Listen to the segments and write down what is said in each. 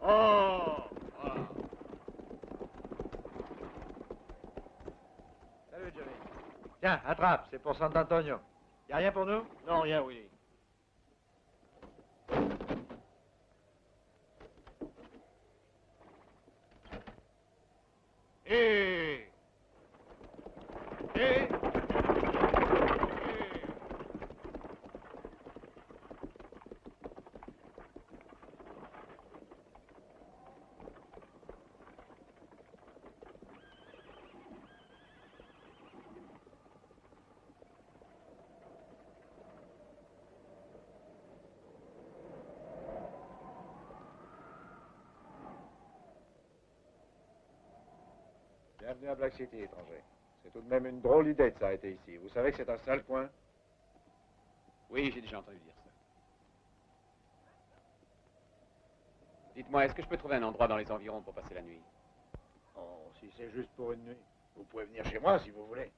Oh! Voilà. Salut, Johnny. Tiens, attrape, c'est pour Sant'Antonio. Y a rien pour nous? Non, rien, Willy. Et... Bienvenue à Black City, étranger. C'est tout de même une drôle idée de s'arrêter ici. Vous savez que c'est un sale coin? Oui, j'ai déjà entendu dire ça. Dites-moi, est-ce que je peux trouver un endroit dans les environs pour passer la nuit? Oh, si c'est juste pour une nuit. Vous pouvez venir chez moi si vous voulez.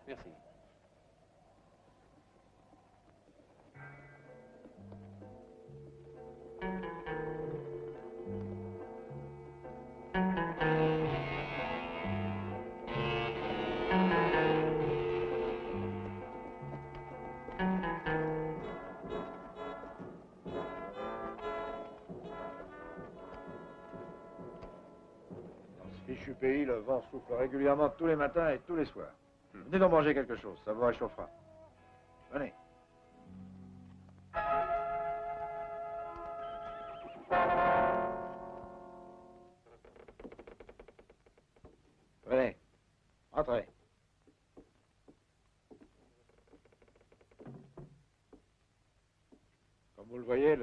Merci. Fichu pays, le vent souffle régulièrement tous les matins et tous les soirs. Venez donc manger quelque chose, ça vous réchauffera. Venez. Venez, entrez.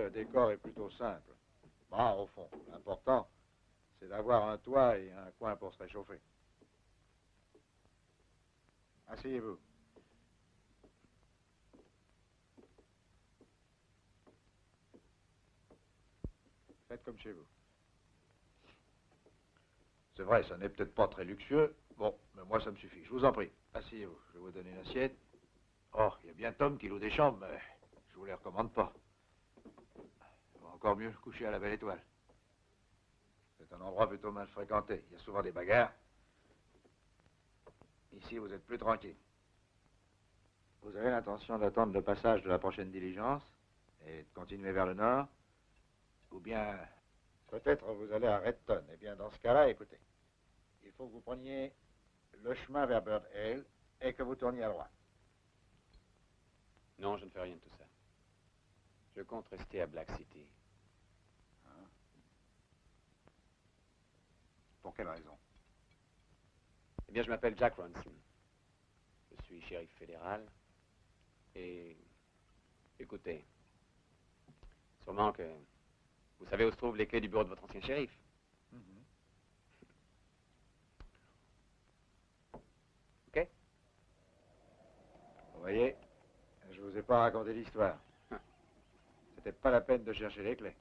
le décor est plutôt simple. Bon, au fond, l'important, c'est d'avoir un toit et un coin pour se réchauffer. Asseyez-vous. Faites comme chez vous. C'est vrai, ça n'est peut-être pas très luxueux. Bon, mais moi, ça me suffit. Je vous en prie. Asseyez-vous. Je vais vous donner une assiette. Oh, il y a bien Tom qui loue des chambres, mais je vous les recommande pas. Encore mieux coucher à la belle étoile. C'est un endroit plutôt mal fréquenté. Il y a souvent des bagarres. Ici, vous êtes plus tranquille. Vous avez l'intention d'attendre le passage de la prochaine diligence et de continuer vers le nord? Ou bien... Peut-être vous allez à Redton. Eh bien, dans ce cas-là, écoutez. Il faut que vous preniez le chemin vers Bird Hill et que vous tourniez à droite. Non, je ne fais rien de tout ça. Je compte rester à Black City. Hein? Pour quelle raison? Eh bien, je m'appelle Jack Ronson. Je suis shérif fédéral. Et... écoutez. Sûrement que... vous savez où se trouvent les clés du bureau de votre ancien shérif? OK? Vous voyez, je vous ai pas raconté l'histoire. C'était pas la peine de chercher les clés.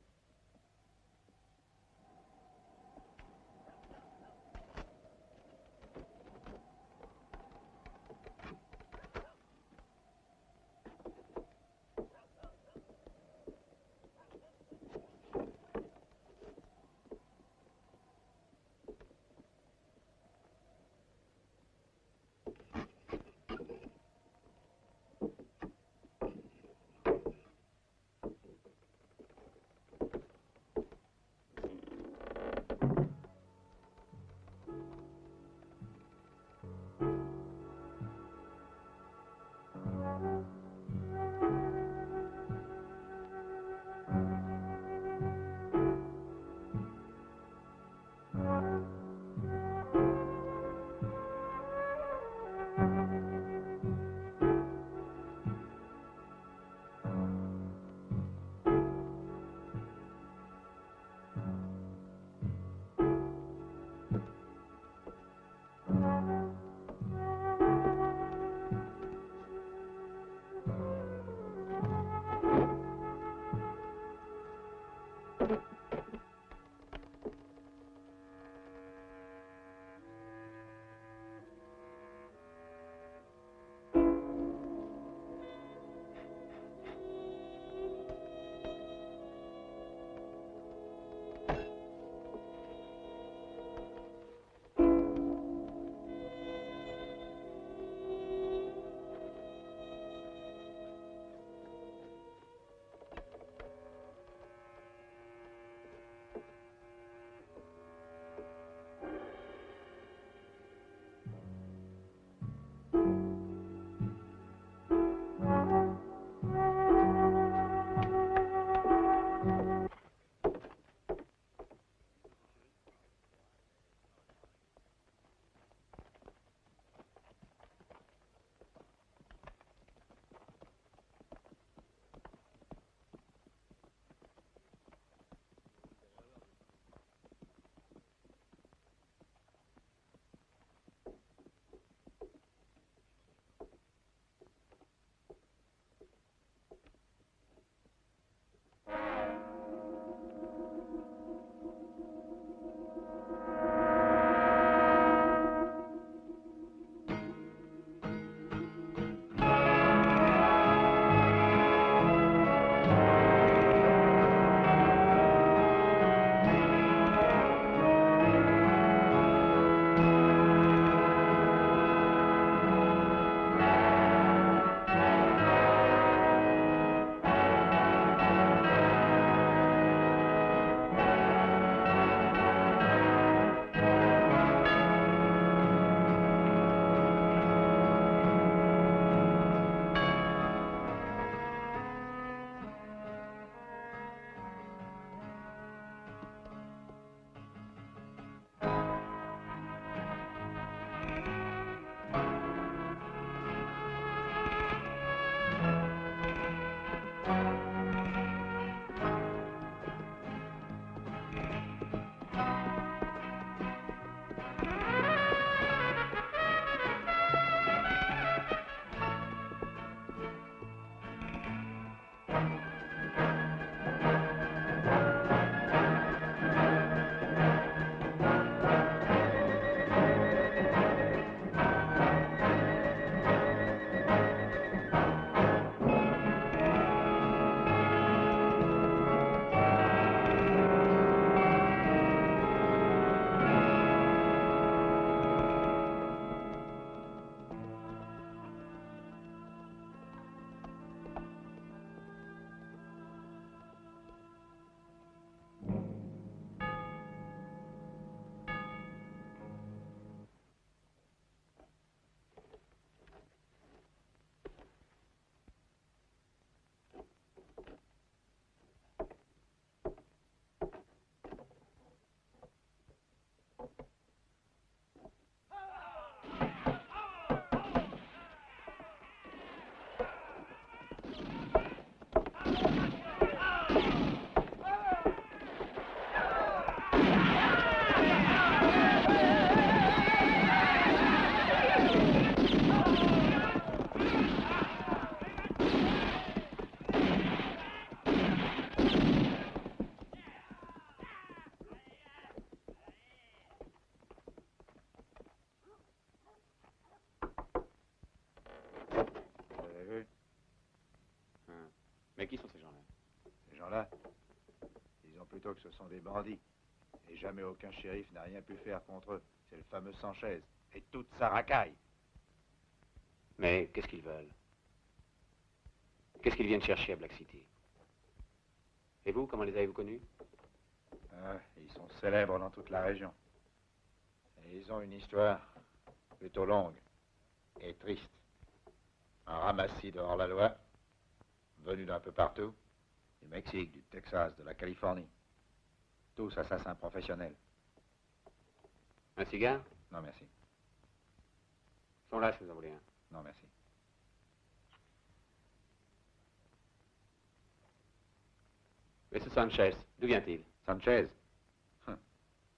que ce sont des bandits. Et jamais aucun shérif n'a rien pu faire contre eux. C'est le fameux Sanchez. Et toute sa racaille. Mais qu'est-ce qu'ils veulent? Qu'est-ce qu'ils viennent chercher à Black City? Et vous, comment les avez-vous connus? Ils sont célèbres dans toute la région. Et ils ont une histoire plutôt longue et triste. Un ramassis de hors-la-loi, venu d'un peu partout, du Mexique, du Texas, de la Californie. Tous assassins professionnels. Un cigare? Non, merci. Ils sont là si vous en voulez un. Non, merci. Mais ce Sanchez, d'où vient-il? Sanchez?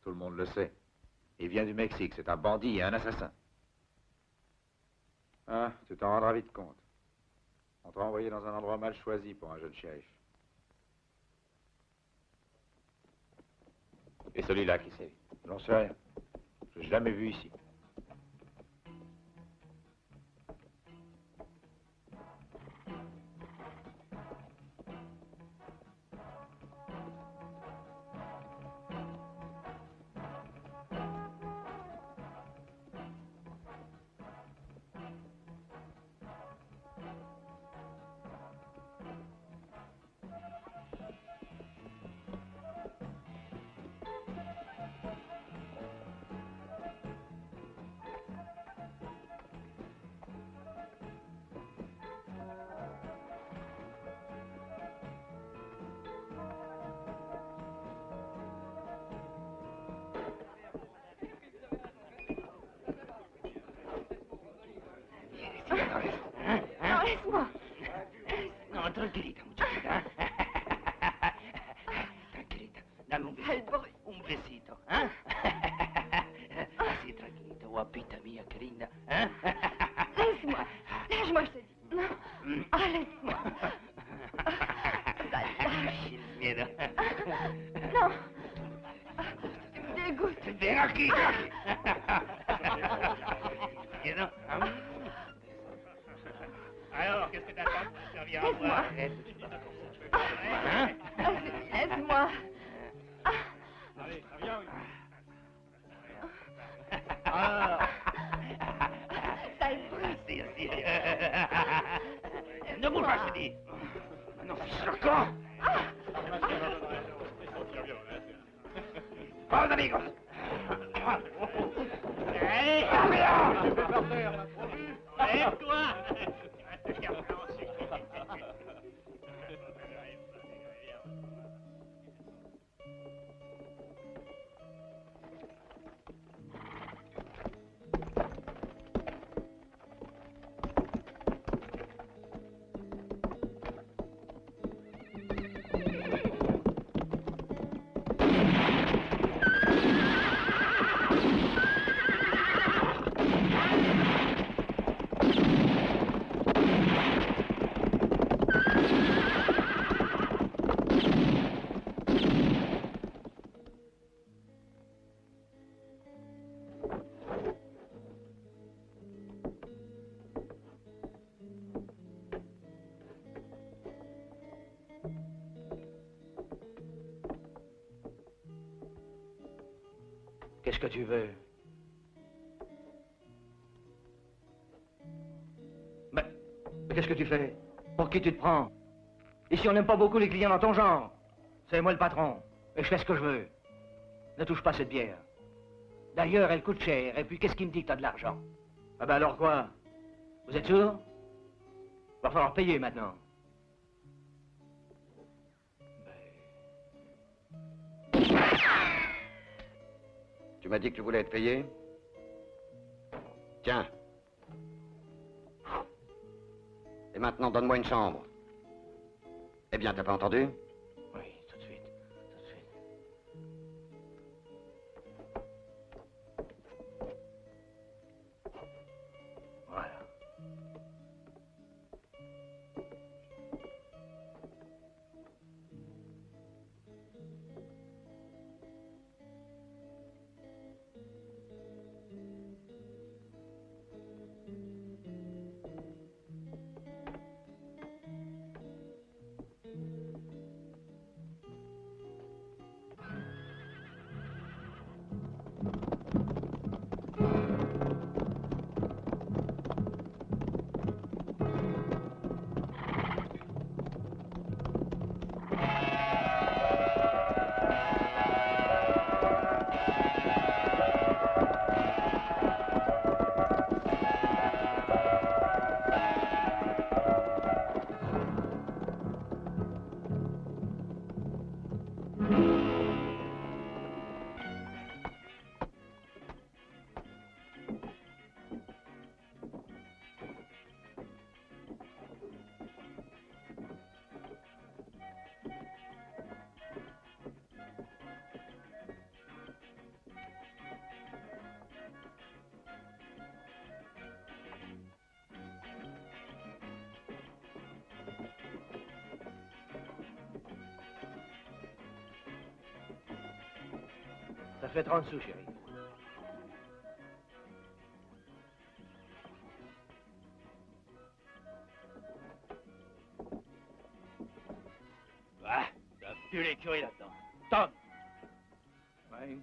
Tout le monde le sait. Il vient du Mexique, c'est un bandit et un assassin. Ah, tu t'en rendras vite compte. On t'a envoyé dans un endroit mal choisi pour un jeune shérif. Et celui-là, qui c'est? J'en sais rien. Je l'ai jamais vu ici. No, laisse-moi. No, tranquillita, muchachita. Tranquillita. Dame un besito. Un besito, ¿eh? Así, tranquilita, guapita mía, qué linda. ¿Eh? Laisse-moi. Lâche-moi, je te dis. Non. Ah, laisse-moi. Lâche el miedo. Non. Tu me dégoûtes. Ven aquí. Miedo. Alors, qu'est-ce que t'attends pour le servir à Laisse-moi. boire? Hein? Laisse-moi. Allez, viens. Ah. Sale brute. Así, así. Ne bouge pas, je te dis. Non, fiche le camp. Vamos, amigos. Allez, Allez, lève-toi. Qu'est-ce que tu veux? Mais qu'est-ce que tu fais? Pour qui tu te prends? Ici, on n'aime pas beaucoup les clients dans ton genre. C'est moi le patron, et je fais ce que je veux. Ne touche pas cette bière. D'ailleurs, elle coûte cher, et puis qu'est-ce qui me dit que t'as de l'argent? Ah ben alors quoi? Vous êtes sûr? Va falloir payer maintenant. Tu m'as dit que tu voulais être payé? Tiens. Et maintenant, donne-moi une chambre. Eh bien, t'as pas entendu? Oui, tout de suite, tout de suite. Voilà. te fais 30 sous, chérie. Ah, ça pue l'écurie là-dedans. Tom, Oui,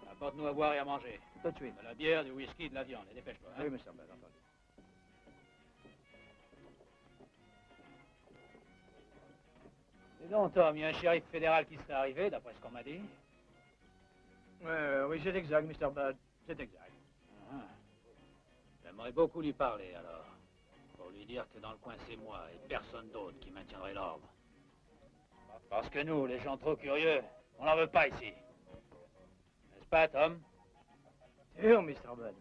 apporte-nous à boire et à manger. tout de suite. De la bière, du whisky, de la viande. Et dépêche-toi. Hein? Oui, Mr. Bell, entendu. Dis donc, Tom, il y a un shérif fédéral qui serait arrivé, d'après ce qu'on m'a dit. Oui, c'est exact, Mr. Bell, c'est exact. Ah. J'aimerais beaucoup lui parler, alors. Pour lui dire que dans le coin, c'est moi et personne d'autre qui maintiendrait l'ordre. Parce que nous, les gens trop curieux, on n'en veut pas ici. N'est-ce pas, Tom? Sûr, Mr. Bell.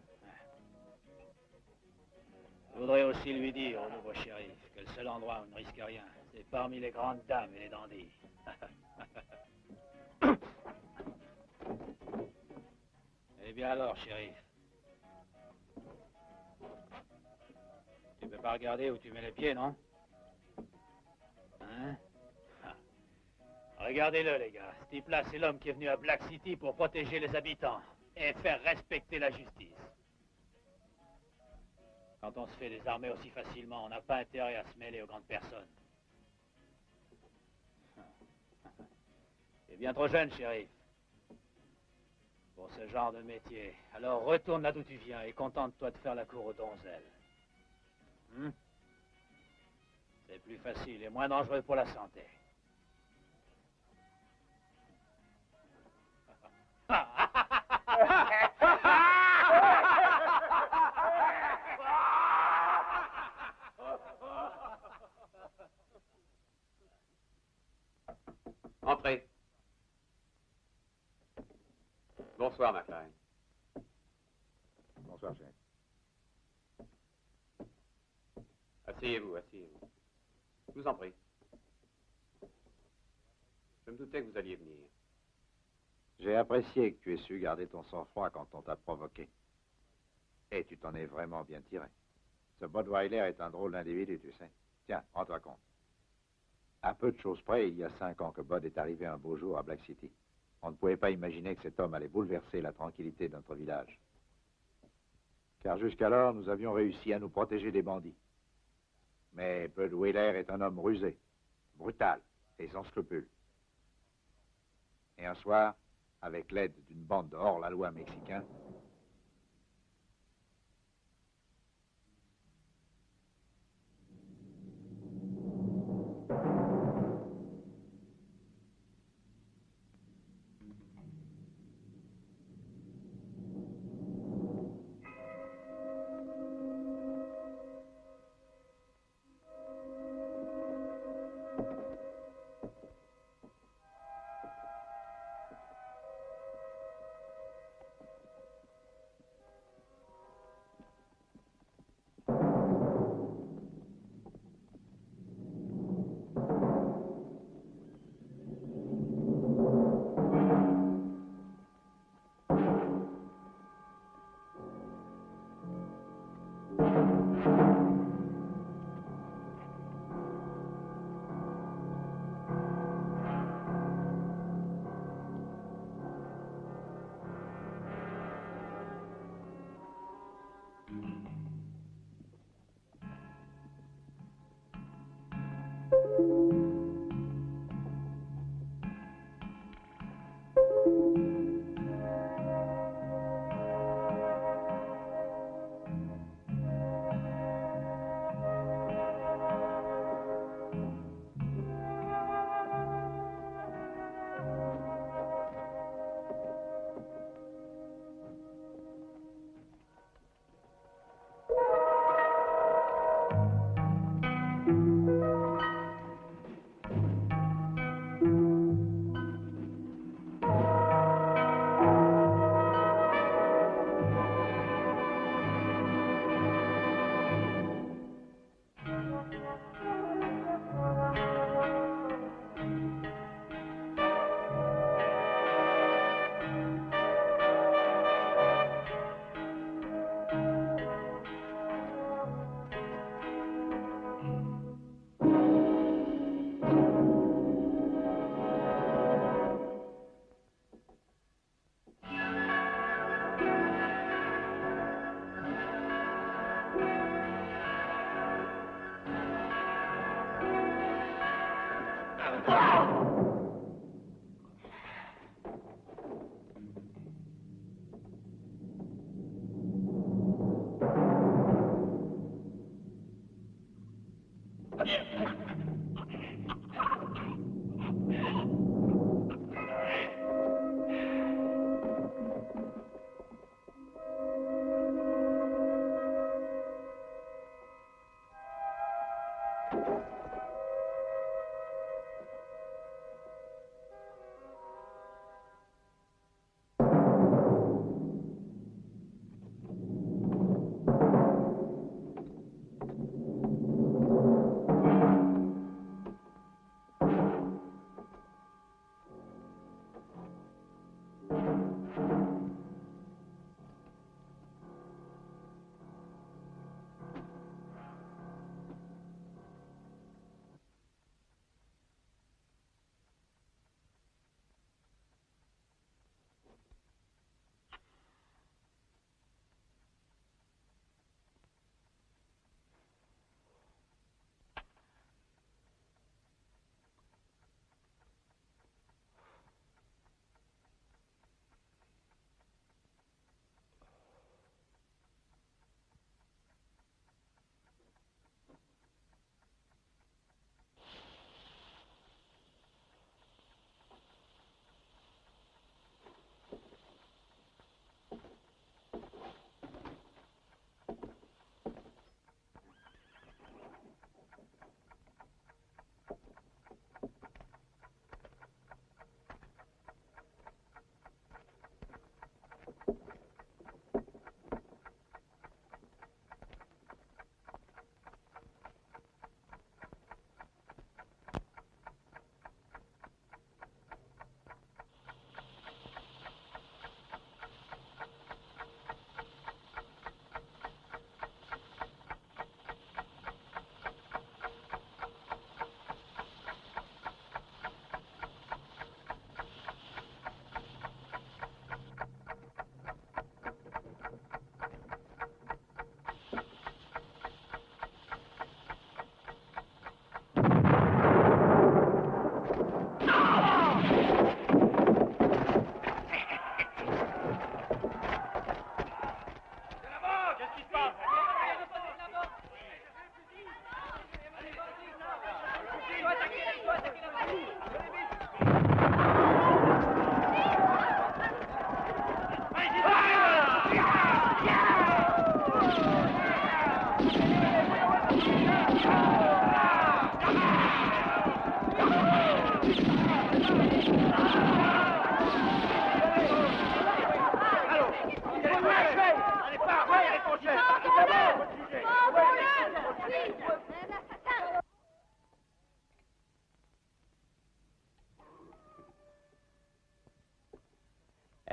Je voudrais aussi lui dire au nouveau shérif que le seul endroit où il ne risque rien, c'est parmi les grandes dames et les dandys. Eh bien alors, shérif. Tu peux pas regarder où tu mets les pieds, non? Hein? Ah. Regardez-le, les gars. Ce type-là, c'est l'homme qui est venu à Black City pour protéger les habitants et faire respecter la justice. Quand on se fait désarmer aussi facilement, on n'a pas intérêt à se mêler aux grandes personnes. T'es bien trop jeune, shérif, pour ce genre de métier. Alors retourne là d'où tu viens et contente-toi de faire la cour aux donzelles. C'est plus facile et moins dangereux pour la santé. Entrez. Bonsoir, McLean. Bonsoir, chef. Asseyez-vous, asseyez-vous. Je vous en prie. Je me doutais que vous alliez venir. J'ai apprécié que tu aies su garder ton sang-froid quand on t'a provoqué. Et tu t'en es vraiment bien tiré. Ce Budweiler est un drôle d'individu, tu sais. Tiens, rends-toi compte. À peu de choses près, il y a 5 ans que Bud est arrivé un beau jour à Black City. On ne pouvait pas imaginer que cet homme allait bouleverser la tranquillité de notre village. Car jusqu'alors, nous avions réussi à nous protéger des bandits. Mais Bud Wheeler est un homme rusé, brutal et sans scrupules. Et un soir, avec l'aide d'une bande de hors-la-loi mexicains,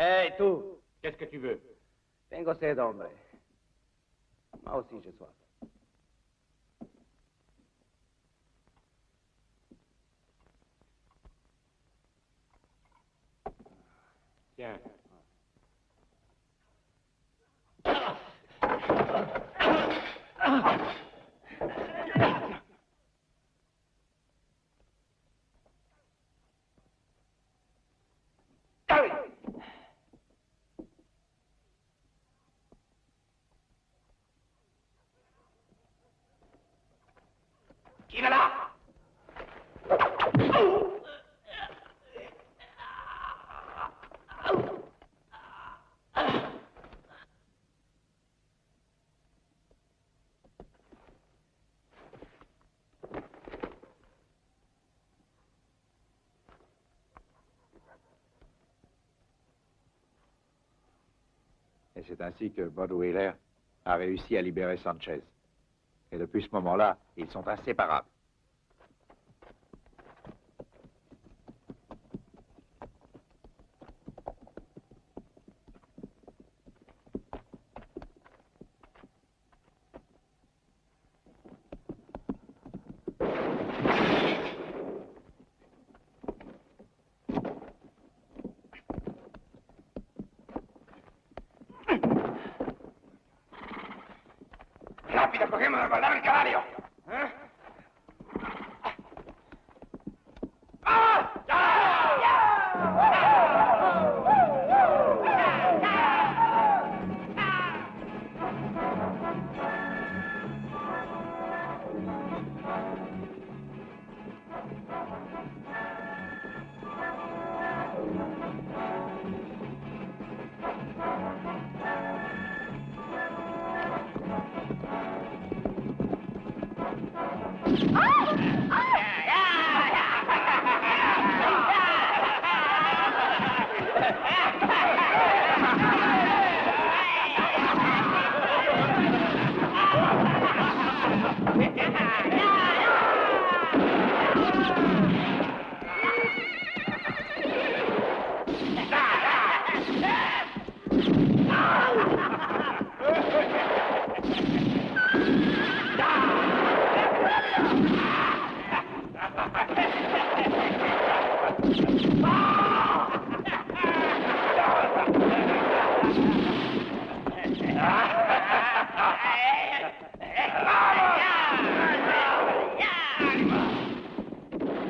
Hey, tú, Qu'est-ce que tu veux? tengo sed, hombre. Moi aussi, j'ai soif. Tiens. Qui est là? Et c'est ainsi que Bud Wheeler a réussi à libérer Sanchez. Et depuis ce moment-là, ils sont inséparables. Rápido, cogemos la guardar el caballo. ¿Eh?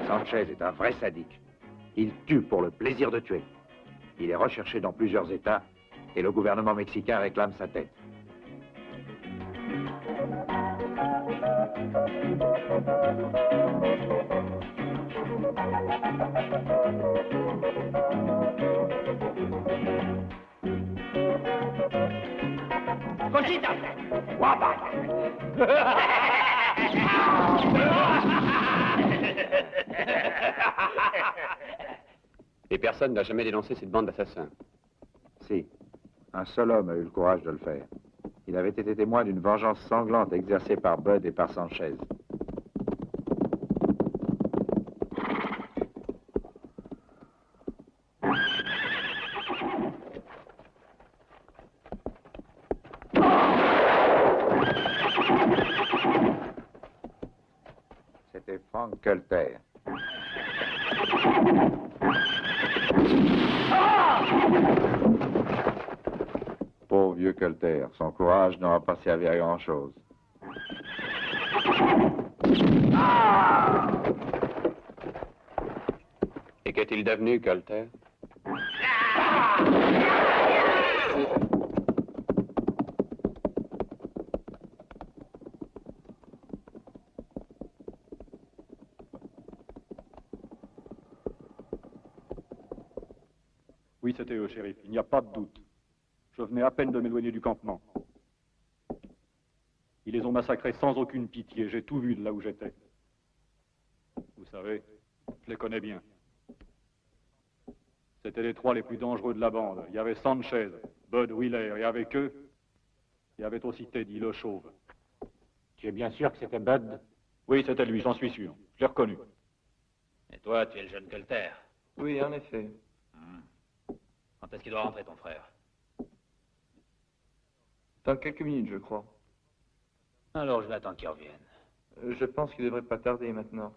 Sanchez est un vrai sadique. Il tue pour le plaisir de tuer. Il est recherché dans plusieurs États et le gouvernement mexicain réclame sa tête. Conchita! Guapa! Et personne n'a jamais dénoncé cette bande d'assassins. Si, un seul homme a eu le courage de le faire. Il avait été témoin d'une vengeance sanglante exercée par Bud et par Sanchez. C'était Frank Culter. Pauvre vieux Culter, son courage n'aura pas servi à grand-chose. Et qu'est-il devenu, Culter? Oui, c'était eux, shérif. Il n'y a pas de doute. Je venais à peine de m'éloigner du campement. Ils les ont massacrés sans aucune pitié. J'ai tout vu de là où j'étais. Vous savez, je les connais bien. C'était les trois les plus dangereux de la bande. Il y avait Sanchez, Bud Wheeler, et avec eux, il y avait aussi Teddy, le chauve. Tu es bien sûr que c'était Bud? Oui, c'était lui, j'en suis sûr. Je l'ai reconnu. Et toi, tu es le jeune Colter. Oui, en effet. Quand est-ce qu'il doit rentrer, ton frère? Dans quelques minutes, je crois. Alors, je vais attendre qu'il revienne. Je pense qu'il devrait pas tarder maintenant.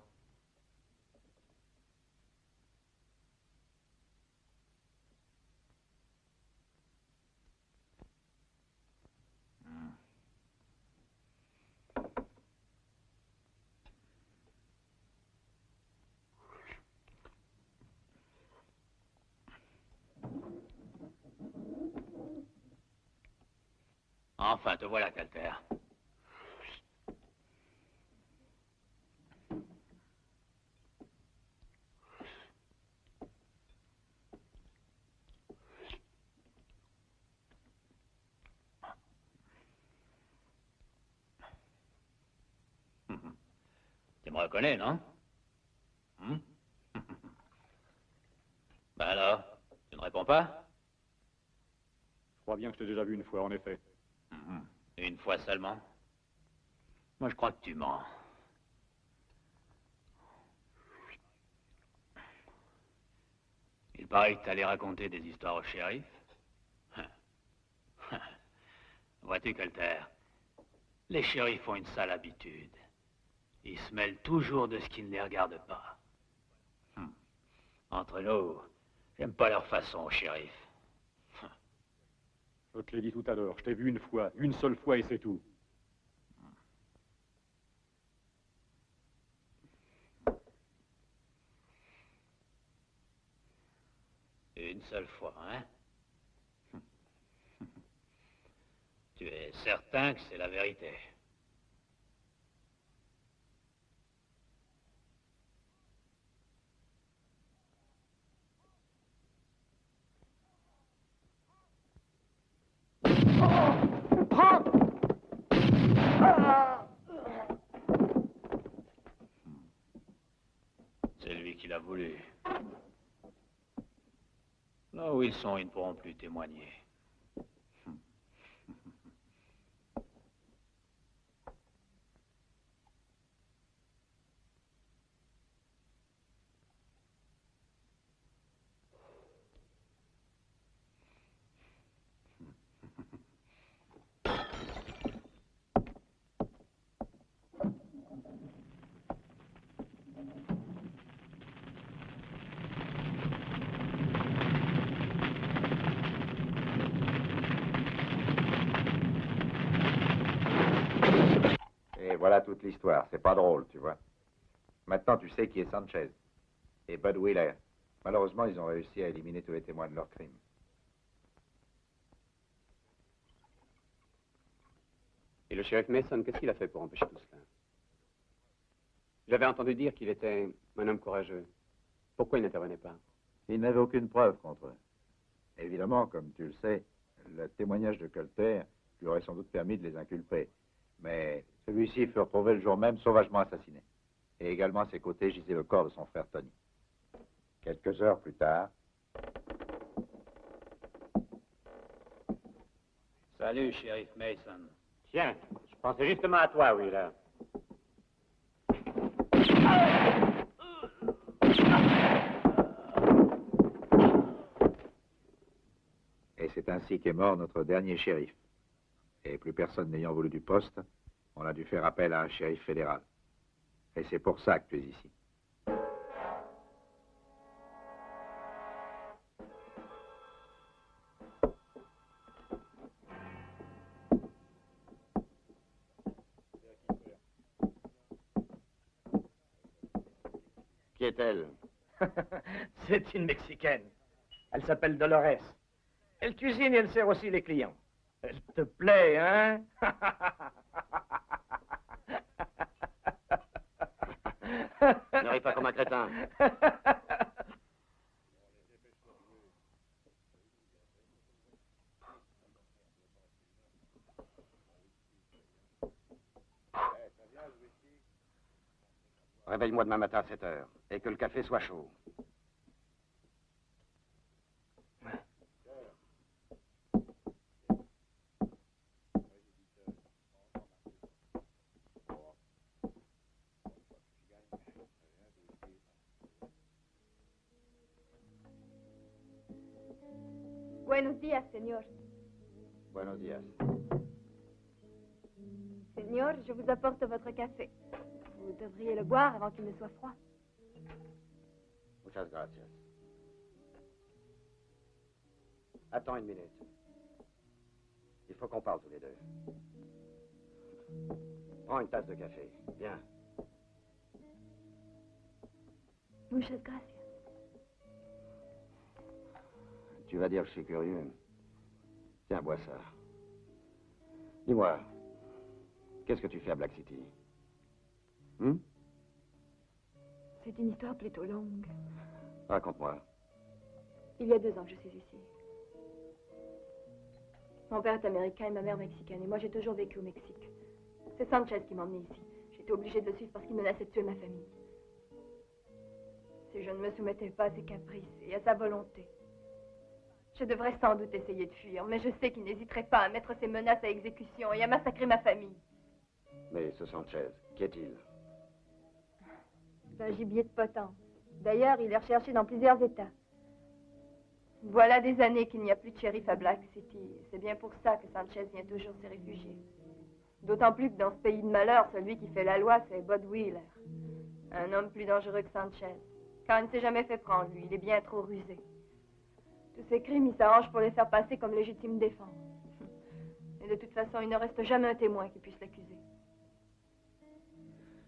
Enfin, te voilà, Colter. Tu me reconnais, non? Ben alors, tu ne réponds pas? Je crois bien que je t'ai déjà vu une fois, en effet. Une fois seulement? Moi, je crois que tu mens. Il paraît que t'allais raconter des histoires au shérif. Vois-tu, Colter, les shérifs ont une sale habitude. Ils se mêlent toujours de ce qui ne les regarde pas. Entre nous, j'aime pas leur façon au shérif. Je te l'ai dit tout à l'heure, je t'ai vu une seule fois et c'est tout. Une seule fois, hein? Tu es certain que c'est la vérité? C'est lui qui l'a voulu. Là où ils sont, ils ne pourront plus témoigner. Et voilà toute l'histoire. C'est pas drôle, tu vois. Maintenant, tu sais qui est Sanchez et Bud Wheeler. Malheureusement, ils ont réussi à éliminer tous les témoins de leur crime. Et le shérif Mason, qu'est-ce qu'il a fait pour empêcher tout cela? J'avais entendu dire qu'il était un homme courageux. Pourquoi il n'intervenait pas? Il n'avait aucune preuve contre eux. Évidemment, comme tu le sais, le témoignage de Colter lui aurait sans doute permis de les inculper. Mais celui-ci fut retrouvé le jour même sauvagement assassiné. Et également à ses côtés gisait le corps de son frère Tony. Quelques heures plus tard... Salut, shérif Mason. Tiens, je pensais justement à toi, Wheeler. Et c'est ainsi qu'est mort notre dernier shérif. Et plus personne n'ayant voulu du poste, on a dû faire appel à un shérif fédéral. Et c'est pour ça que tu es ici. Qui est-elle? C'est une Mexicaine. Elle s'appelle Dolores. Elle cuisine et elle sert aussi les clients. Elle te plaît, hein? Ne ris pas comme un crétin. Réveille-moi demain matin à 7 heures. Et que le café soit chaud. Buenos días, señor. Buenos días. Señor, je vous apporte votre café. Vous devriez le boire avant qu'il ne soit froid. Muchas gracias. Attends une minute. Il faut qu'on parle tous les deux. Prends une tasse de café. Viens. Muchas gracias. Tu vas dire que je suis curieux. Tiens, bois ça. Dis-moi, qu'est-ce que tu fais à Black City? C'est une histoire plutôt longue. Raconte-moi. Il y a 2 ans que je suis ici. Mon père est américain et ma mère mexicaine. Et moi, j'ai toujours vécu au Mexique. C'est Sanchez qui m'a emmené ici. J'étais obligée de le suivre parce qu'il menaçait de tuer ma famille. Si je ne me soumettais pas à ses caprices et à sa volonté, je devrais sans doute essayer de fuir. Mais je sais qu'il n'hésiterait pas à mettre ses menaces à exécution et à massacrer ma famille. Mais ce Sanchez, qui est-il? C'est un gibier de potence. D'ailleurs, il est recherché dans plusieurs États. Voilà des années qu'il n'y a plus de shérif à Black City. C'est bien pour ça que Sanchez vient toujours se réfugier. D'autant plus que dans ce pays de malheur, celui qui fait la loi, c'est Bud Wheeler. Un homme plus dangereux que Sanchez. Car il ne s'est jamais fait prendre, lui. Il est bien trop rusé. Tous ces crimes, il s'arrange pour les faire passer comme légitime défense. Et de toute façon, il ne reste jamais un témoin qui puisse l'accuser.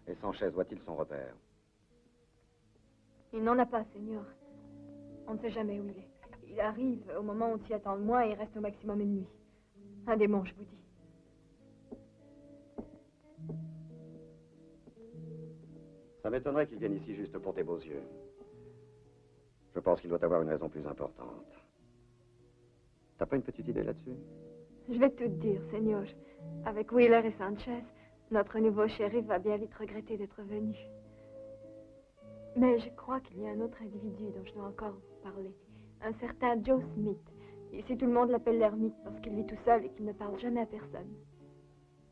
Et Sanchez voit-il son repère? Il n'en a pas, Seigneur. On ne sait jamais où il est. Il arrive au moment où on s'y attend le moins et il reste au maximum une nuit. Un démon, je vous dis. Ça m'étonnerait qu'il vienne ici juste pour tes beaux yeux. Je pense qu'il doit avoir une raison plus importante. T'as pas une petite idée là-dessus? Je vais tout te dire, Seigneur. Avec Wheeler et Sanchez, notre nouveau shérif va bien vite regretter d'être venu. Mais je crois qu'il y a un autre individu dont je dois encore vous parler. Un certain Joe Smith. Ici, tout le monde l'appelle l'ermite parce qu'il vit tout seul et qu'il ne parle jamais à personne.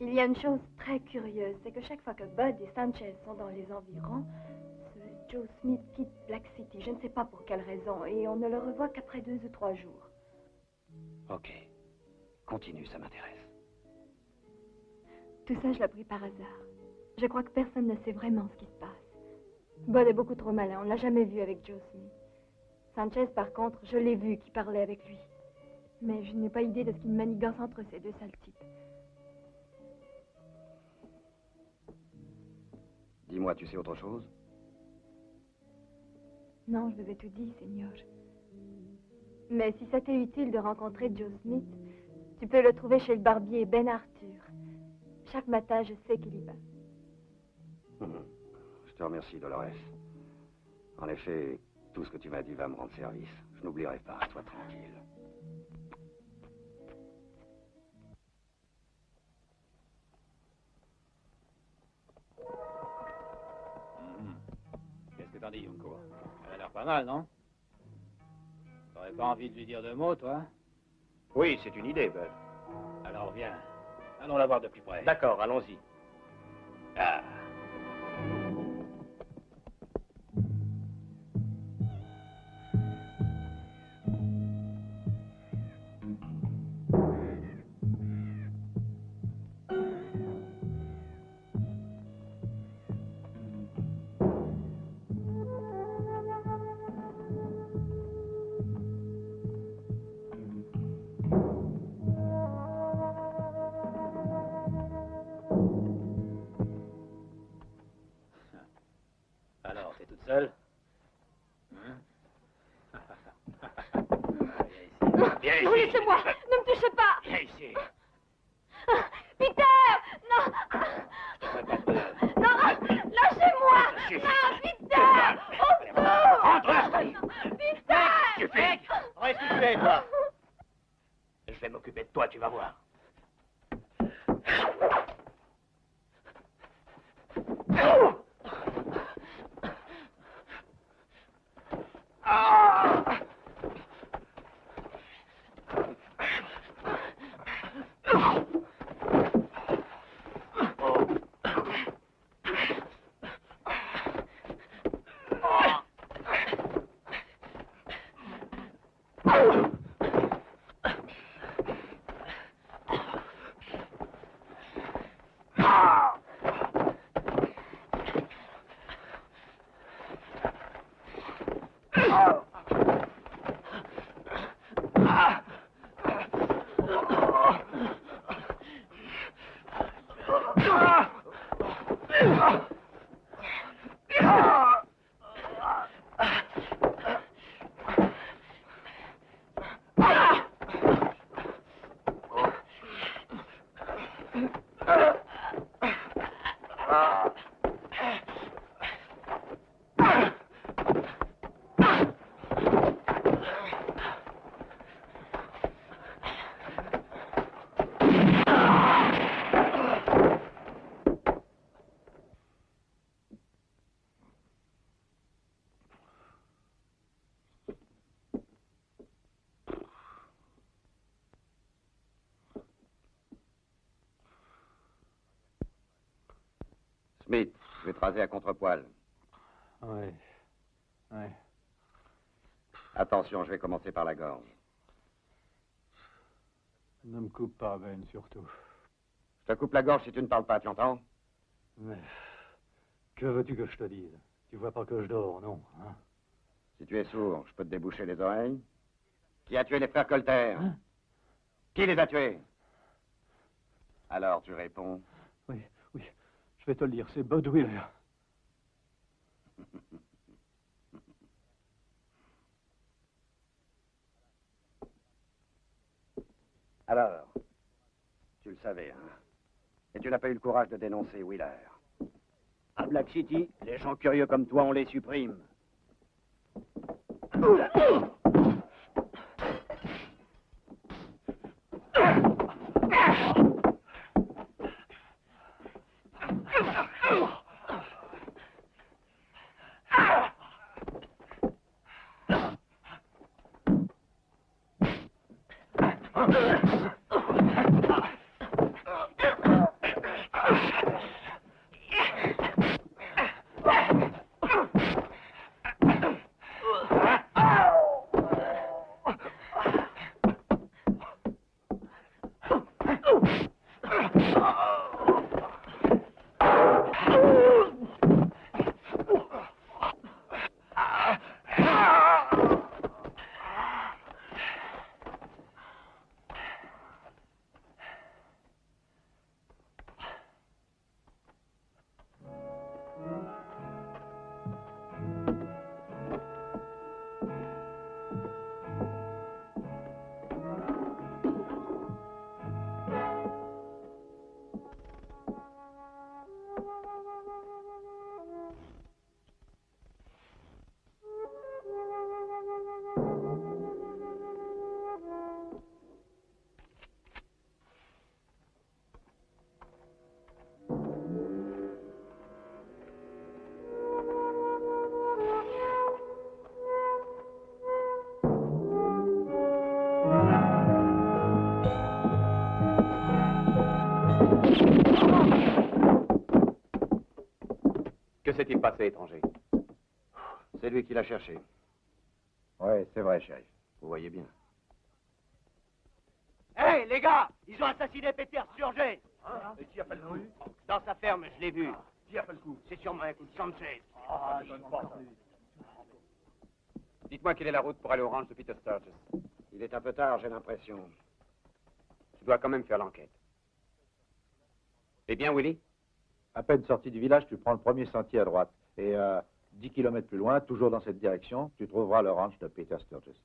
Il y a une chose très curieuse, c'est que chaque fois que Bud et Sanchez sont dans les environs, ce Joe Smith quitte Black City. Je ne sais pas pour quelle raison, et on ne le revoit qu'après 2 ou 3 jours. Ok. Continue, ça m'intéresse. Tout ça, je l'ai appris par hasard. Je crois que personne ne sait vraiment ce qui se passe. Bud est beaucoup trop malin, on ne l'a jamais vu avec Joe Smith. Sanchez, par contre, je l'ai vu qui parlait avec lui. Mais je n'ai pas idée de ce qu'il manigance entre ces 2 sales types. Dis-moi, tu sais autre chose? Non, je vous ai tout dit, Seigneur. Mais si ça t'est utile de rencontrer Joe Smith, tu peux le trouver chez le barbier Ben Arthur. Chaque matin, je sais qu'il y va. Je te remercie, Dolores. En effet, tout ce que tu m'as dit va me rendre service. Je n'oublierai pas, sois tranquille. Qu'est-ce que t'en dis, Yunko? Elle a l'air pas mal, non? T'aurais pas envie de lui dire 2 mots, toi? Oui, c'est une idée, Bud. Alors viens, allons la voir de plus près. D'accord, allons-y. Ah. Alors, t'es toute seule? Viens ici. Oh, laissez-moi! Ne me touchez pas! Viens ici. Peter! Non! Je te ferai pas peur. Non! Lâchez-moi! Non, Peter! Au secours! Rentre! Peter! Mec! Reste où tu es, toi! Je vais m'occuper de toi, tu vas voir. Smith, je vais te raser à contre-poil. Ouais. Ouais. Attention, je vais commencer par la gorge. Ne me coupe pas, Ben, surtout. Je te coupe la gorge si tu ne parles pas, tu entends? Mais que veux-tu que je te dise? Tu vois pas que je dors, non, hein? Si tu es sourd, je peux te déboucher les oreilles. Qui a tué les frères Colter? Hein? Qui les a tués? Alors tu réponds. Oui, oui, je vais te le dire, c'est Bud Wheeler. Alors, tu le savais, hein? Et tu n'as pas eu le courage de dénoncer Wheeler. À Black City, les gens curieux comme toi, on les supprime. Que s'est-il passé, étranger? C'est lui qui l'a cherché. Oui, c'est vrai, shérif. Vous voyez bien. Hé, les gars, ils ont assassiné Peter Sturges. Et qui a fait le coup? Dans sa ferme, je l'ai vu. Qui a fait le coup? C'est sûrement un coup de Sanchez. Dites-moi quelle est la route pour aller au ranch de Peter Sturges. Il est un peu tard, j'ai l'impression. Je dois quand même faire l'enquête. Eh bien, Willy? À peine sorti du village, tu prends le premier sentier à droite. Et 10 kilomètres plus loin, toujours dans cette direction, tu trouveras le ranch de Peter Sturges.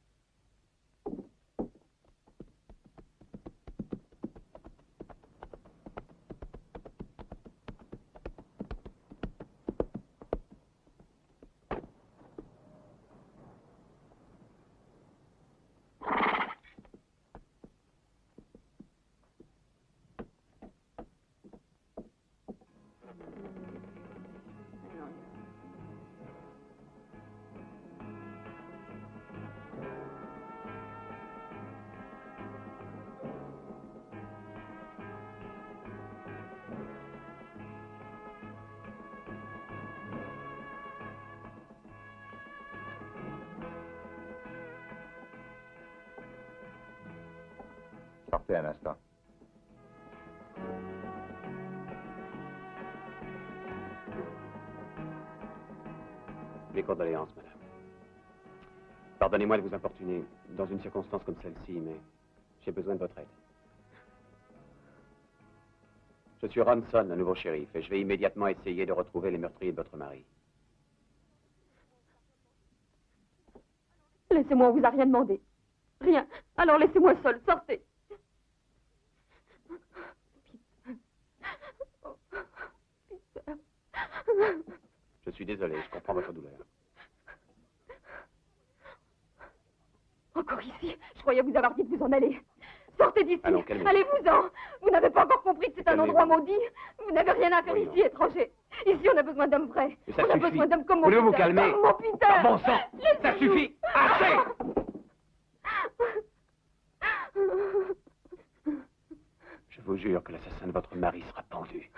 Sortez un instant. Mes condoléances, madame. Pardonnez-moi de vous importuner dans une circonstance comme celle-ci, mais j'ai besoin de votre aide. Je suis Ronson, le nouveau shérif, et je vais immédiatement essayer de retrouver les meurtriers de votre mari. Laissez-moi, on vous a rien demandé. Rien. Alors laissez-moi seule, sortez. Je suis désolé, je comprends votre douleur. Encore ici. Je croyais vous avoir dit de vous en aller. Sortez d'ici. Allons, calmez-vous. Allez-vous-en. Vous n'avez pas encore compris que c'est un Calmez-vous. endroit maudit. Vous n'avez rien à faire Voyons. ici, étranger. Ici, on a besoin d'hommes vrais. Mais ça on a suffit. besoin d'hommes comme mon Voulez-vous vous Peter. calmer? Comme mon Peter. Ah, bon sang, ça Laissez-nous. suffit. Assez. Je vous jure que l'assassin de votre mari sera pendu.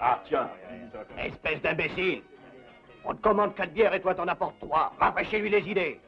Ah, tiens. Espèce d'imbécile. On te commande 4 bières et toi t'en apportes 3. Rafraîchis-lui les idées.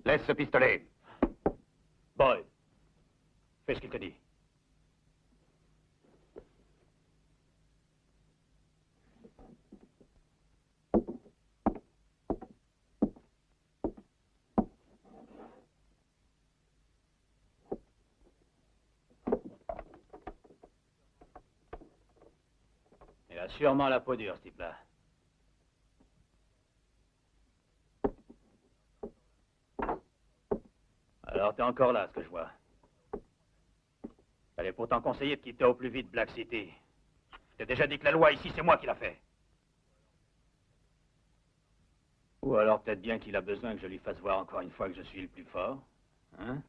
Laisse ce pistolet. Boy, fais ce qu'il te dit. Il a sûrement la peau dure, ce type-là. Alors, t'es encore là, ce que je vois. Fallait pourtant conseiller de quitter au plus vite Black City. Je t'ai déjà dit que la loi ici, c'est moi qui l'a fait. Ou alors peut-être bien qu'il a besoin que je lui fasse voir encore une fois que je suis le plus fort. Hein?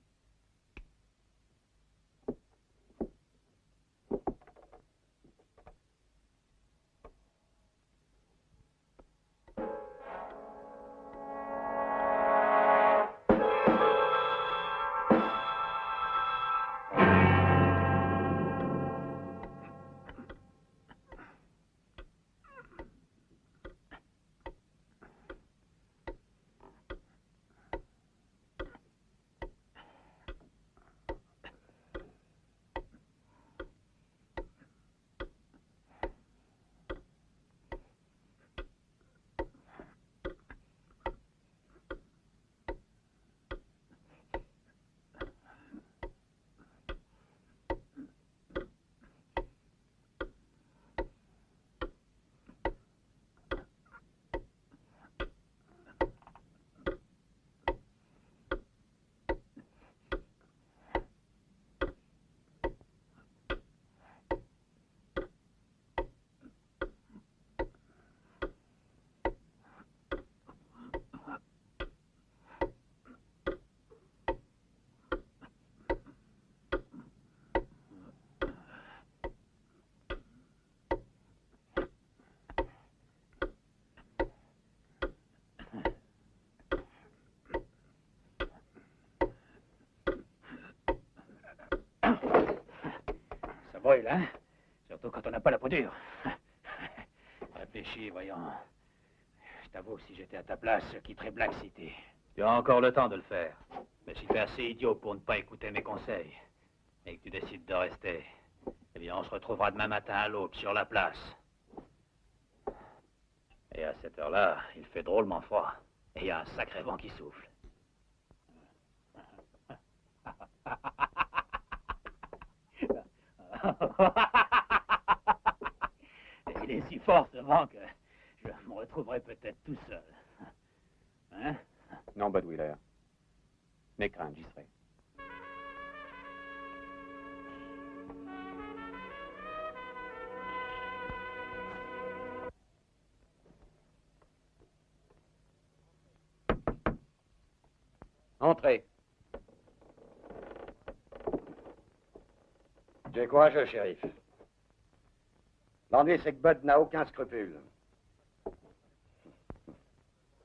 Ça brûle, hein? Surtout quand on n'a pas la peau dure. Réfléchis, voyons. Je t'avoue, si j'étais à ta place, je quitterais Black City. Tu as encore le temps de le faire. Mais si tu es assez idiot pour ne pas écouter mes conseils, et que tu décides de rester, Eh bien, on se retrouvera demain matin à l'aube sur la place. Et à cette heure-là, il fait drôlement froid. Et il y a un sacré vent qui souffle. Il est si fort ce vent que je me retrouverai peut-être tout seul. Hein? Non, Bud Wheeler. N'aie crainte, j'y serai. Entrez. Tu es courageux, shérif. L'ennui, c'est que Bud n'a aucun scrupule.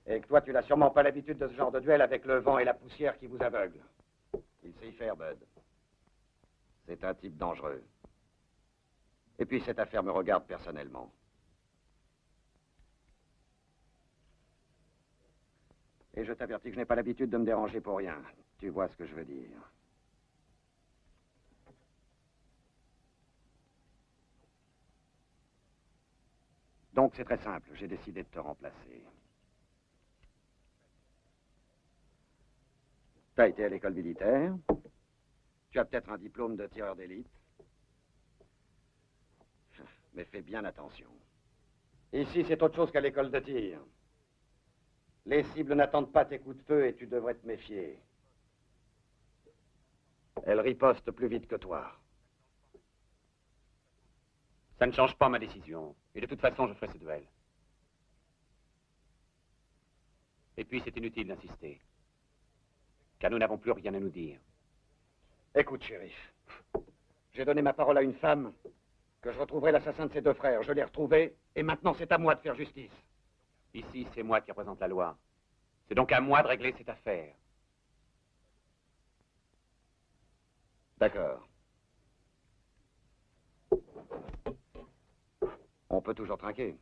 Et que toi, tu n'as sûrement pas l'habitude de ce genre de duel avec le vent et la poussière qui vous aveuglent. Il sait y faire, Bud. C'est un type dangereux. Et puis, cette affaire me regarde personnellement. Et je t'avertis que je n'ai pas l'habitude de me déranger pour rien. Tu vois ce que je veux dire. Donc, c'est très simple. J'ai décidé de te remplacer. Tu as été à l'école militaire. Tu as peut-être un diplôme de tireur d'élite. Mais fais bien attention. Ici, c'est autre chose qu'à l'école de tir. Les cibles n'attendent pas tes coups de feu et tu devrais te méfier. Elles ripostent plus vite que toi. Ça ne change pas ma décision. Et de toute façon, je ferai ce duel. Et puis, c'est inutile d'insister. Car nous n'avons plus rien à nous dire. Écoute, shérif. J'ai donné ma parole à une femme que je retrouverai l'assassin de ses deux frères. Je l'ai retrouvé et maintenant c'est à moi de faire justice. Ici, c'est moi qui représente la loi. C'est donc à moi de régler cette affaire. D'accord. On peut toujours trinquer.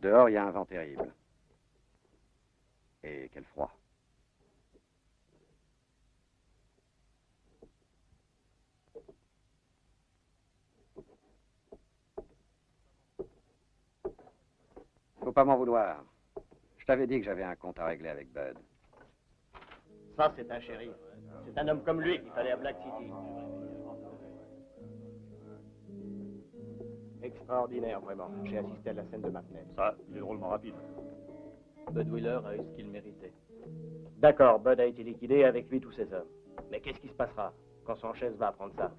Dehors, il y a un vent terrible. Et quel froid. Faut pas m'en vouloir. Je t'avais dit que j'avais un compte à régler avec Bud. Ça, c'est un shérif. C'est un homme comme lui qu'il fallait à Black City. Extraordinaire, vraiment. J'ai assisté à la scène de Martinez. Ça, il est drôlement rapide. Bud Wheeler a eu ce qu'il méritait. D'accord, Bud a été liquidé, avec lui tous ses hommes. Mais qu'est-ce qui se passera quand Sanchez va apprendre ça?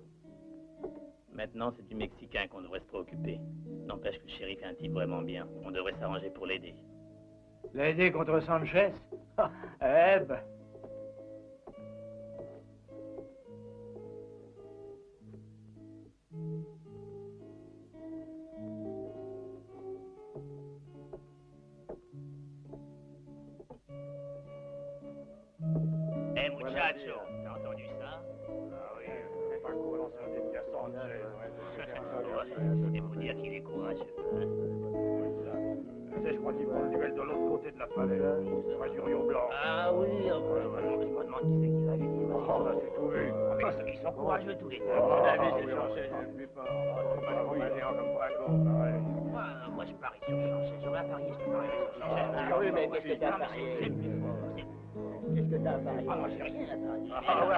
Maintenant, c'est du Mexicain qu'on devrait se préoccuper. N'empêche que le shérif est un type vraiment bien. On devrait s'arranger pour l'aider. L'aider contre Sanchez? Eh ben... Eh, muchacho, t'as entendu ça? Ah oui, pas cool, l'ancien dédié à Sanchez. C'est pour dire qu'il est courageux, hein? Tu sais, je crois qu'il prend le duel de l'autre côté de la falaise. Rasurion blanc. Ah oui, je me demande qui c'est qui va lui dire. Oh, là, c'est tout vu. Ils sont courageux tous les deux. Oh, c'est Sanchez, le plus fort. Moi, je parie sur Sanchez. J'aurais à parier, je te parierais sur Sanchez. Ah oui, mais qu'est-ce que t'as à parier? C'est plus fort. Qu'est-ce que t'as à parier? Ah, moi, j'ai rien à parier. Ah, ouais.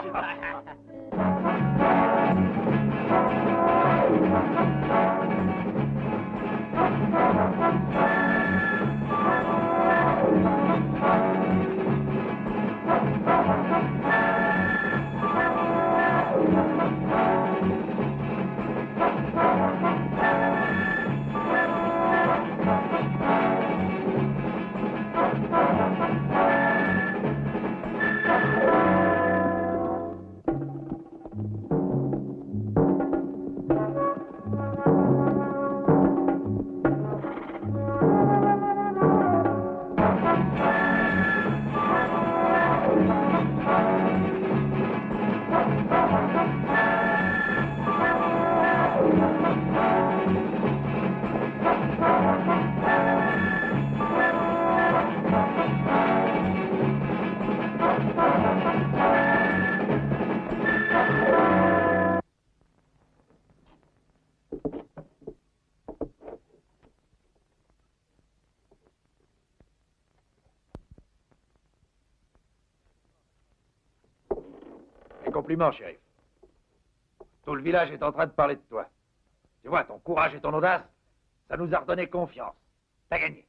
Mes compliments, shérif. Tout le village est en train de parler de toi. Tu vois, ton courage et ton audace, ça nous a redonné confiance. T'as gagné.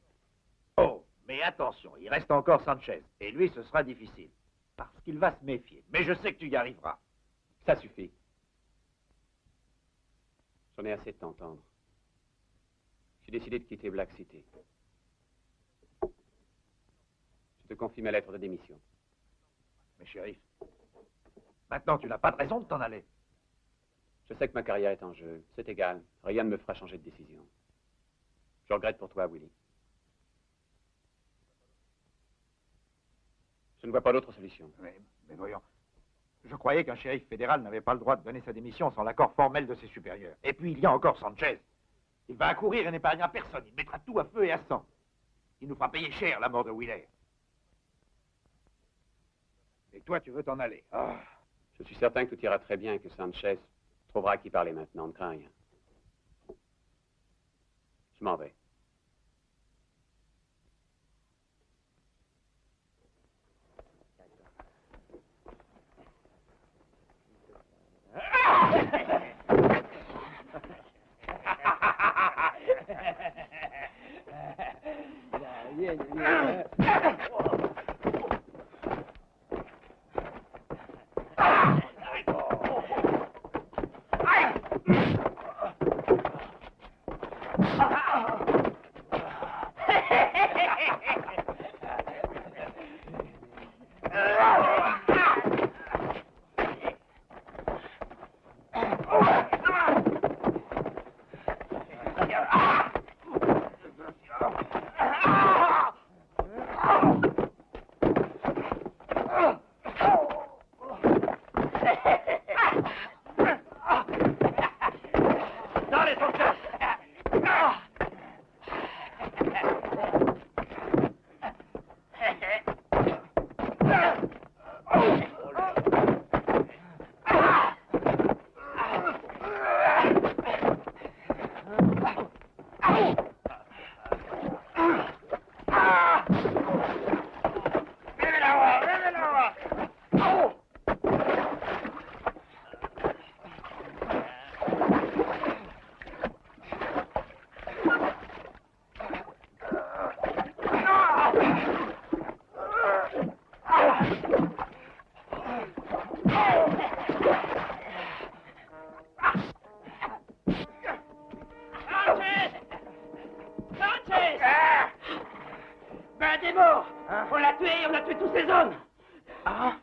Oh, mais attention, il reste encore Sanchez. Et lui, ce sera difficile. Parce qu'il va se méfier. Mais je sais que tu y arriveras. Ça suffit. J'en ai assez de t'entendre. J'ai décidé de quitter Black City. Je te confie ma lettre de démission. Mais shérif, maintenant tu n'as pas de raison de t'en aller. Je sais que ma carrière est en jeu. C'est égal. Rien ne me fera changer de décision. Je regrette pour toi, Willie. Je ne vois pas d'autre solution. Mais voyons, je croyais qu'un shérif fédéral n'avait pas le droit de donner sa démission sans l'accord formel de ses supérieurs. Et puis il y a encore Sanchez. Il va accourir et n'épargnera personne. Il mettra tout à feu et à sang. Il nous fera payer cher la mort de Wheeler. Et toi, tu veux t'en aller. Ah. Je suis certain que tout ira très bien et que Sanchez trouvera à qui parler maintenant. Ne crains rien. Je m'en vais. On l'a tué, on a tué tous ces hommes. Ah.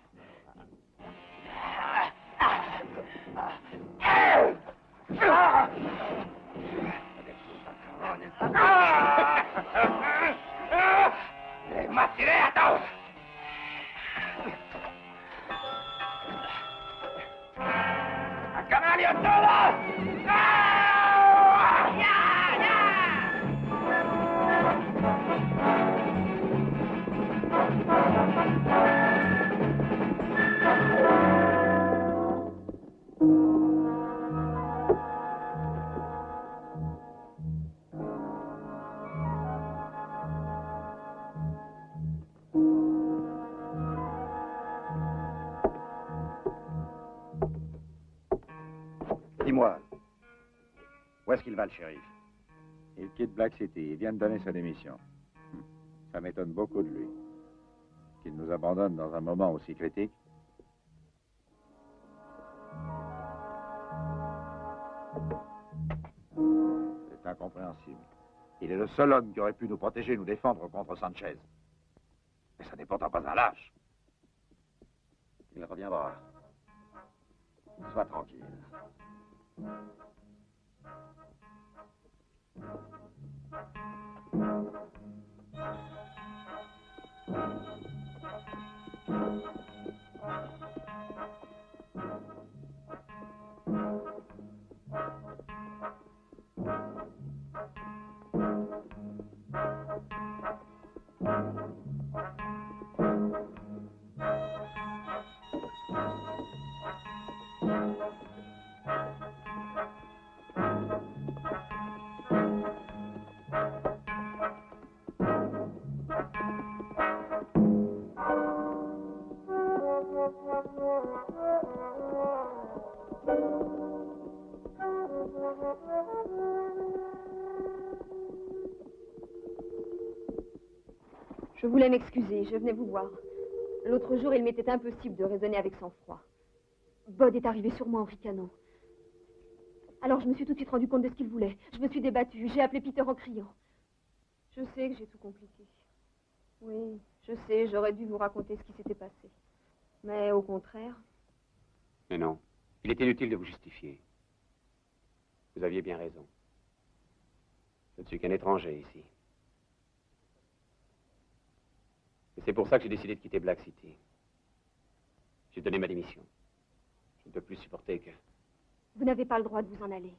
Attends! Dis-moi, où est-ce qu'il va, le shérif? Il quitte Black City. Il vient de donner sa démission. Ça m'étonne beaucoup de lui. Qu'il nous abandonne dans un moment aussi critique. C'est incompréhensible. Il est le seul homme qui aurait pu nous protéger, nous défendre contre Sanchez. Mais ça n'est pourtant pas un lâche. Il reviendra. Sois tranquille. Je voulais m'excuser, je venais vous voir. L'autre jour, il m'était impossible de raisonner avec sang-froid. Bud est arrivé sur moi en ricanant. Alors je me suis tout de suite rendu compte de ce qu'il voulait. Je me suis débattue, j'ai appelé Peter en criant. Je sais que j'ai tout compliqué. Oui, je sais, j'aurais dû vous raconter ce qui s'était passé. Mais au contraire... Mais non, il est inutile de vous justifier. Vous aviez bien raison. Je ne suis qu'un étranger ici. Et c'est pour ça que j'ai décidé de quitter Black City. J'ai donné ma démission. Je ne peux plus supporter que... Vous n'avez pas le droit de vous en aller.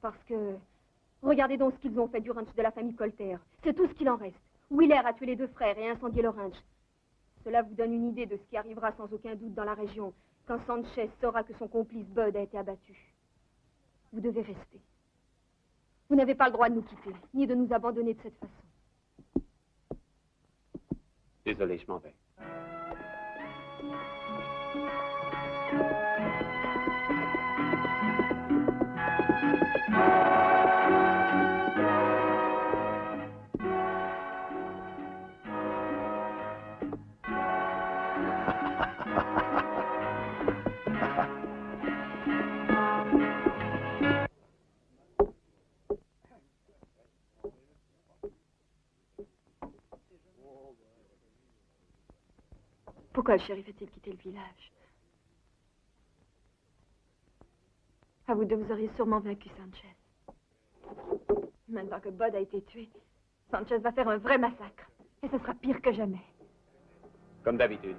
Parce que... Regardez donc ce qu'ils ont fait du ranch de la famille Colter. C'est tout ce qu'il en reste. Wheeler a tué les deux frères et incendié le ranch. Cela vous donne une idée de ce qui arrivera sans aucun doute dans la région quand Sanchez saura que son complice Bud a été abattu. Vous devez rester. Vous n'avez pas le droit de nous quitter, ni de nous abandonner de cette façon. Désolé, je m'en vais. Pourquoi le shérif a-t-il quitté le village? À vous deux, vous auriez sûrement vaincu Sanchez. Maintenant que Bud a été tué, Sanchez va faire un vrai massacre. Et ce sera pire que jamais. Comme d'habitude.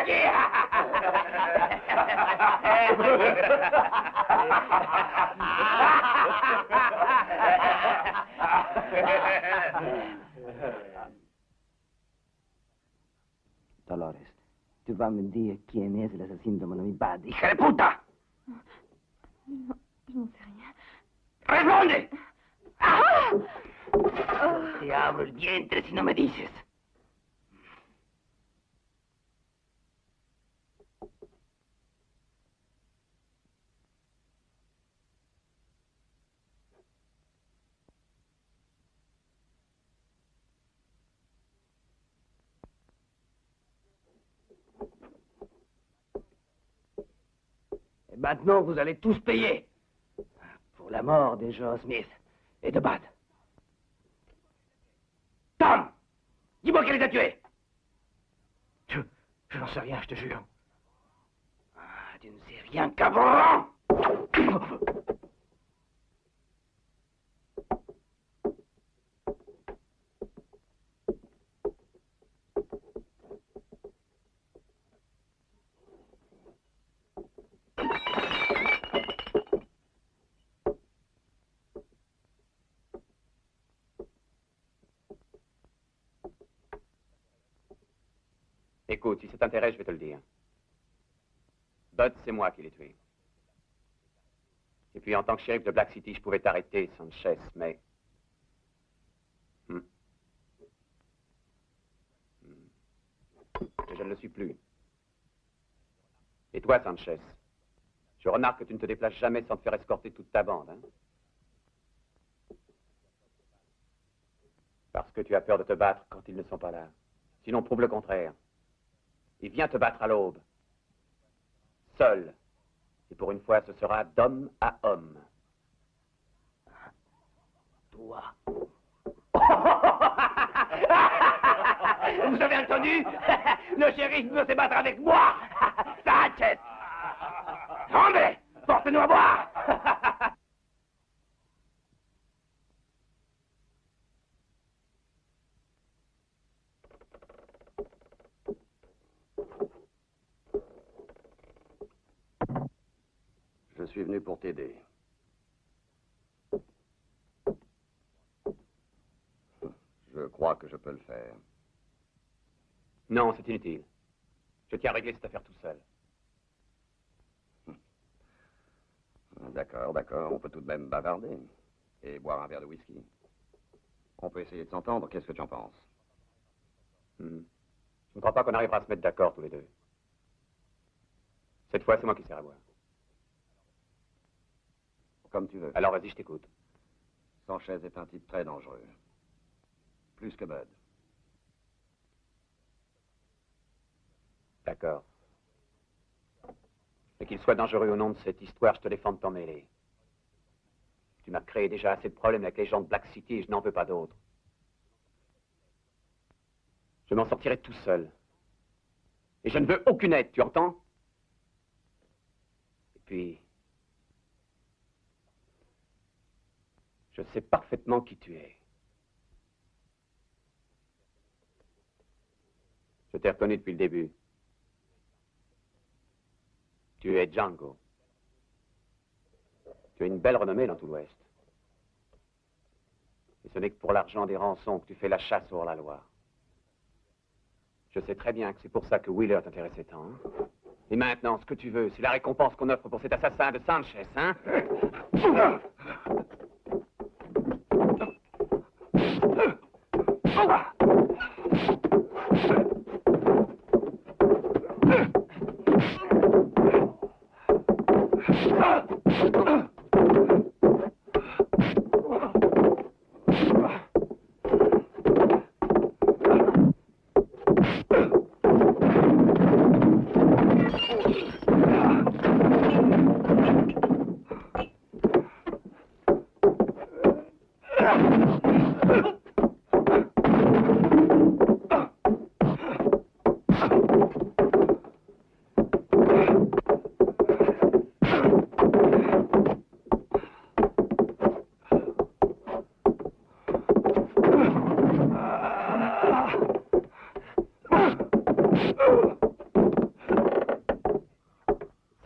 Viens Dolores, tu vas me dire qui est l'assassine de mon ami Bud. ¡Hija de puta! Non, je n'en sais rien. ¡Responde! Te abro el vientre si no me dices. Et maintenant, vous allez tous payer pour la mort de Joe Smith et de Bud. Tom! Dis-moi qui les a tués! Je n'en sais rien, je te jure. Ah, tu ne sais rien, cabron! Écoute, si ça t'intéresse, je vais te le dire. Bud, c'est moi qui l'ai tué. Et puis, en tant que shérif de Black City, je pouvais t'arrêter, Sanchez, mais... Je ne le suis plus. Et toi, Sanchez, je remarque que tu ne te déplaces jamais sans te faire escorter toute ta bande, hein? Parce que tu as peur de te battre quand ils ne sont pas là. Sinon, prouve le contraire. Et viens te battre à l'aube. Seul. Et pour une fois, ce sera d'homme à homme. Toi. Vous avez entendu? Le shérif veut se battre avec moi. Sanchez. Hombre, porte-nous à boire. Je suis venu pour t'aider. Je crois que je peux le faire. Non, c'est inutile. Je tiens à régler cette affaire tout seul. D'accord, d'accord. On peut tout de même bavarder. Et boire un verre de whisky. On peut essayer de s'entendre. Qu'est-ce que tu en penses? Je ne crois pas qu'on arrivera à se mettre d'accord tous les deux. Cette fois, c'est moi qui serai à boire. Comme tu veux. Alors, vas-y, je t'écoute. Sanchez est un type très dangereux. Plus que Bud. D'accord. Mais qu'il soit dangereux au nom de cette histoire, je te défends de t'en mêler. Tu m'as créé déjà assez de problèmes avec les gens de Black City et je n'en veux pas d'autres. Je m'en sortirai tout seul. Et je ne veux aucune aide, tu entends? Et puis... je sais parfaitement qui tu es. Je t'ai reconnu depuis le début. Tu es Django. Tu as une belle renommée dans tout l'Ouest. Et ce n'est que pour l'argent des rançons que tu fais la chasse hors la loi. Je sais très bien que c'est pour ça que Wheeler t'intéressait tant. Hein? Et maintenant, ce que tu veux, c'est la récompense qu'on offre pour cet assassin de Sanchez, hein?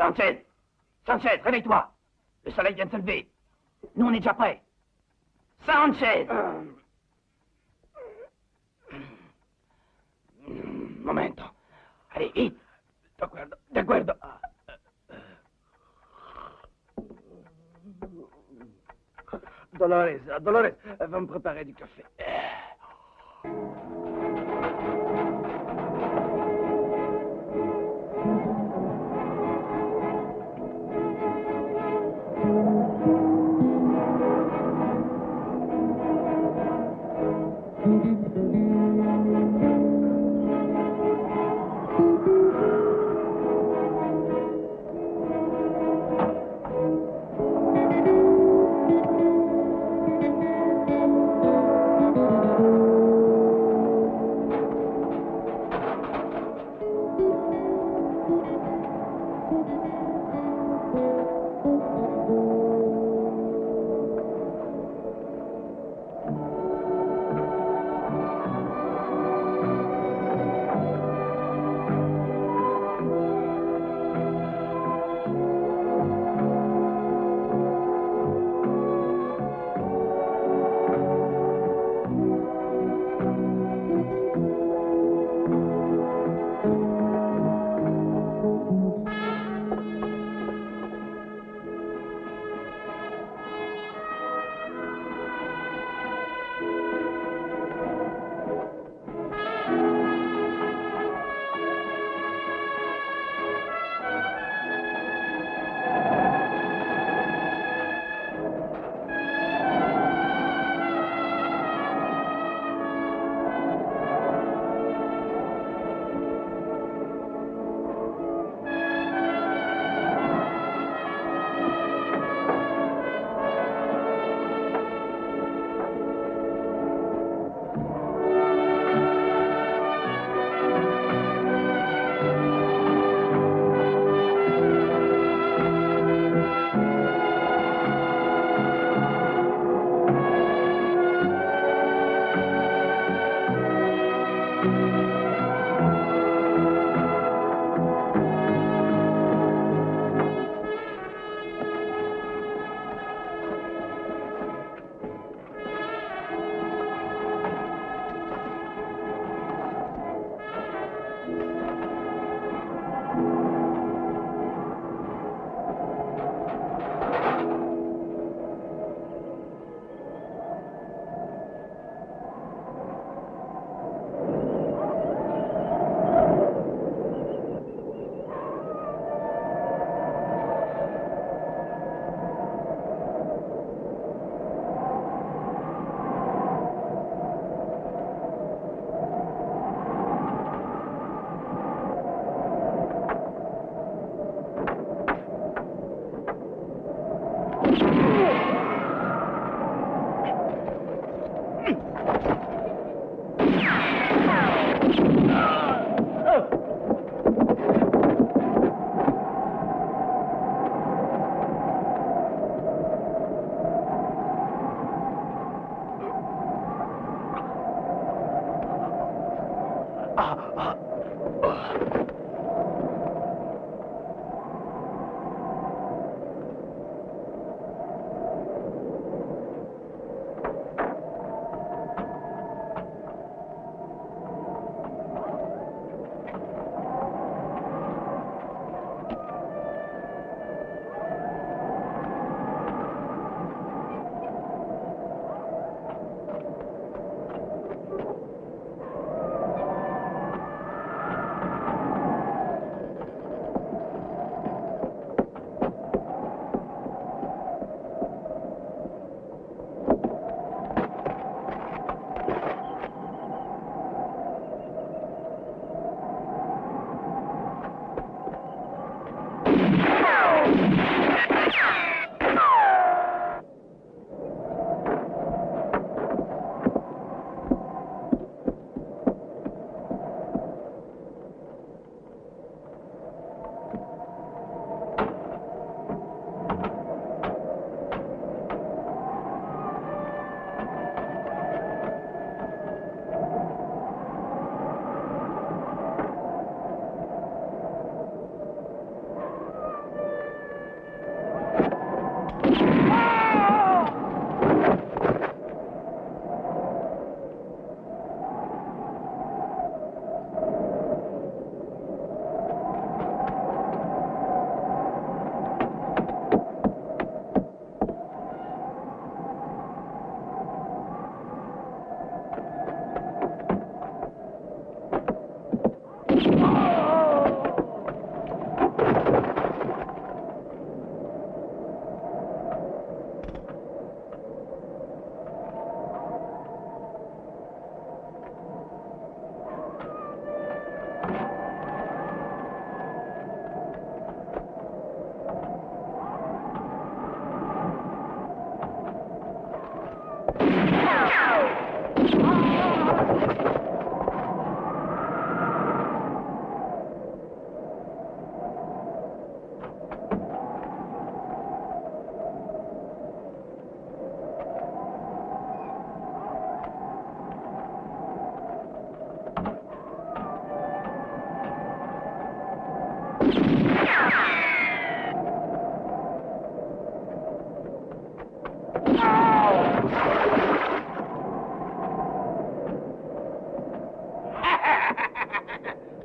Sanchez! Sanchez, réveille-toi! Le soleil vient de se lever. Nous, on est déjà prêts. Sanchez! Momento. Allez, vite! D'accordo, d'accordo. Dolores, Dolores, va me préparer du café.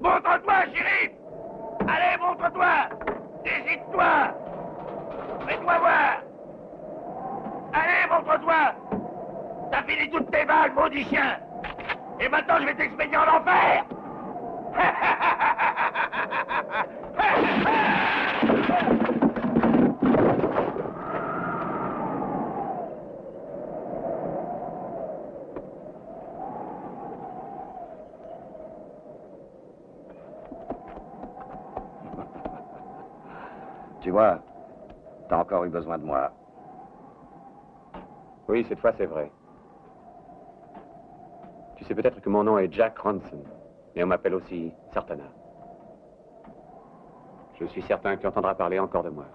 Montre-toi, shérif! Allez, montre-toi! Décide-toi! Fais-toi voir! Allez, montre-toi! T'as fini toutes tes balles, maudit chien! Et maintenant, je vais t'expédier en enfer! Tu vois, t'as encore eu besoin de moi. Oui, cette fois, c'est vrai. Tu sais peut-être que mon nom est Jack Ronson, mais on m'appelle aussi Sartana. Je suis certain que tu entendras parler encore de moi.